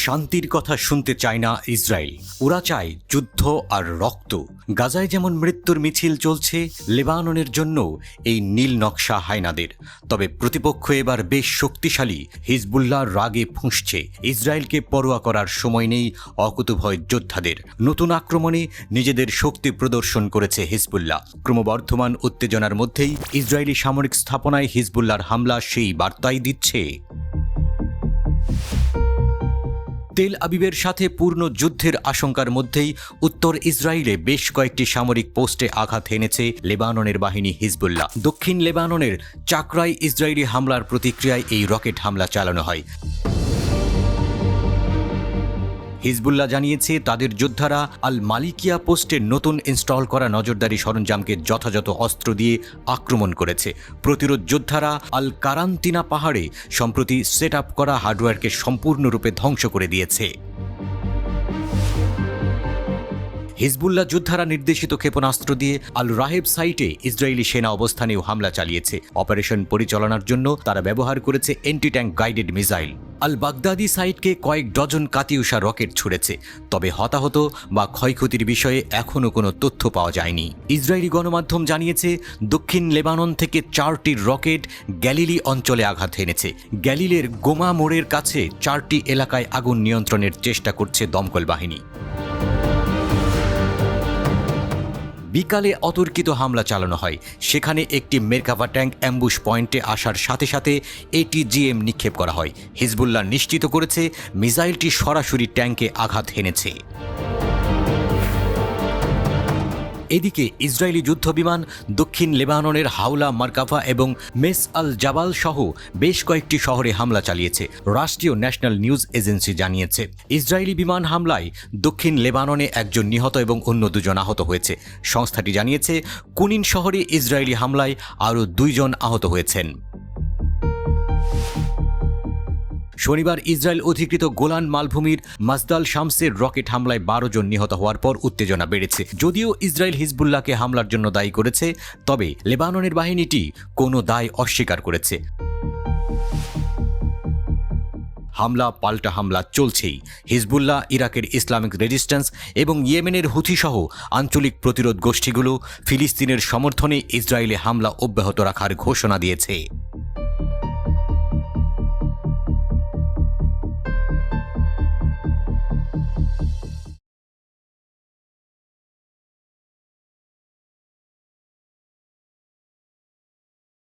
শান্তির কথা শুনতে চায় না ইসরায়েল, ওরা চায় যুদ্ধ আর রক্ত। গাজায় যেমন মৃত্যুর মিছিল চলছে, লেবাননের জন্য এই নীল নকশা হায়নাদের। তবে প্রতিপক্ষ এবার বেশ শক্তিশালী, হিজবুল্লাহ রাগে ফুঁসছে। ইসরায়েলকে পরোয়া করার সময় নেই অকুতভয় যোদ্ধাদের। নতুন আক্রমণে নিজেদের শক্তি প্রদর্শন করেছে হিজবুল্লাহ। ক্রমবর্ধমান উত্তেজনার মধ্যেই ইসরায়েলি সামরিক স্থাপনায় হিজবুল্লাহর হামলা সেই বার্তাই দিচ্ছে। তেল আবিবের সাথে পূর্ণ যুদ্ধের আশঙ্কার মধ্যেই উত্তর ইসরায়েলে বেশ কয়েকটি সামরিক পোস্টে আঘাত এনেছে লেবাননের বাহিনী হিজবুল্লাহ। দক্ষিণ লেবাননের চাকরায় ইসরায়েলি হামলার প্রতিক্রিয়ায় এই রকেট হামলা চালানো হয়। হিজবুল্লাহ জানিয়েছে তাদের যোদ্ধারা আল মালিকিয়া পোস্টে নতুন ইনস্টল করা নজরদারি সরঞ্জামকে যথাযথ অস্ত্র দিয়ে আক্রমণ করেছে। প্রতিরোধ যোদ্ধারা আল কারান্তিনা পাহাড়ে সম্প্রতি সেট আপ করা হার্ডওয়্যারকে সম্পূর্ণরূপে ধ্বংস করে দিয়েছে। হিজবুল্লাহ যোদ্ধারা নির্দেশিত ক্ষেপণাস্ত্র দিয়ে আল রাহেব সাইটে ইসরায়েলি সেনা অবস্থানেও হামলা চালিয়েছে। অপারেশন পরিচালনার জন্য তারা ব্যবহার করেছে অ্যান্টি ট্যাঙ্ক গাইডেড মিসাইল। আল বাগদাদি সাইটকে কয়েক ডজন কাতিউষা রকেট ছুড়েছে। তবে হতাহত বা ক্ষয়ক্ষতির বিষয়ে এখনও কোনো তথ্য পাওয়া যায়নি। ইসরায়েলি গণমাধ্যম জানিয়েছে দক্ষিণ লেবানন থেকে 4টি রকেট গ্যালিলি অঞ্চলে আঘাত এনেছে। গ্যালিলের গোমা মোড়ের কাছে 4টি এলাকায় আগুন নিয়ন্ত্রণের চেষ্টা করছে দমকল বাহিনী। বিকালে অতর্কিত হামলা চালানো হয়। সেখানে একটি মেরকাভা ট্যাঙ্ক অ্যাম্বুশ পয়েন্টে আসার সাথে সাথে এটিজিএম নিক্ষেপ করা হয়। হিজবুল্লাহ নিশ্চিত করেছে মিসাইলটি সরাসরি ট্যাঙ্কে আঘাত হেনেছে। এদিকে ইসরায়েলি যুদ্ধবিমান দক্ষিণ লেবাননের হাওলা, মারকাভা এবং মেস আল জাবাল সহ বেশ কয়েকটি শহরে হামলা চালিয়েছে। রাষ্ট্রীয় ন্যাশনাল নিউজ এজেন্সি জানিয়েছে ইসরায়েলি বিমান হামলায় দক্ষিণ লেবাননে একজন নিহত এবং অন্য 2 জন আহত হয়েছে। সংস্থাটি জানিয়েছে কুনিন শহরে ইসরায়েলি হামলায় আরও 2 জন আহত হয়েছেন। শনিবার ইসরায়েল অধিকৃত গোলান মালভূমির মাজদাল শামসের রকেট হামলায় 12 জন নিহত হওয়ার পর উত্তেজনা বেড়েছে। যদিও ইসরায়েল হিজবুল্লাহকে হামলার জন্য দায়ী করেছে, তবে লেবাননের বাহিনীটি কোনো দায় অস্বীকার করেছে। হামলা পাল্টা হামলা চলছেই। হিজবুল্লাহ, ইরাকের ইসলামিক রেজিস্ট্যান্স এবং ইয়েমেনের হুথি সহ আঞ্চলিক প্রতিরোধ গোষ্ঠীগুলো ফিলিস্তিনের সমর্থনে ইসরায়েলে হামলা অব্যাহত রাখার ঘোষণা দিয়েছে।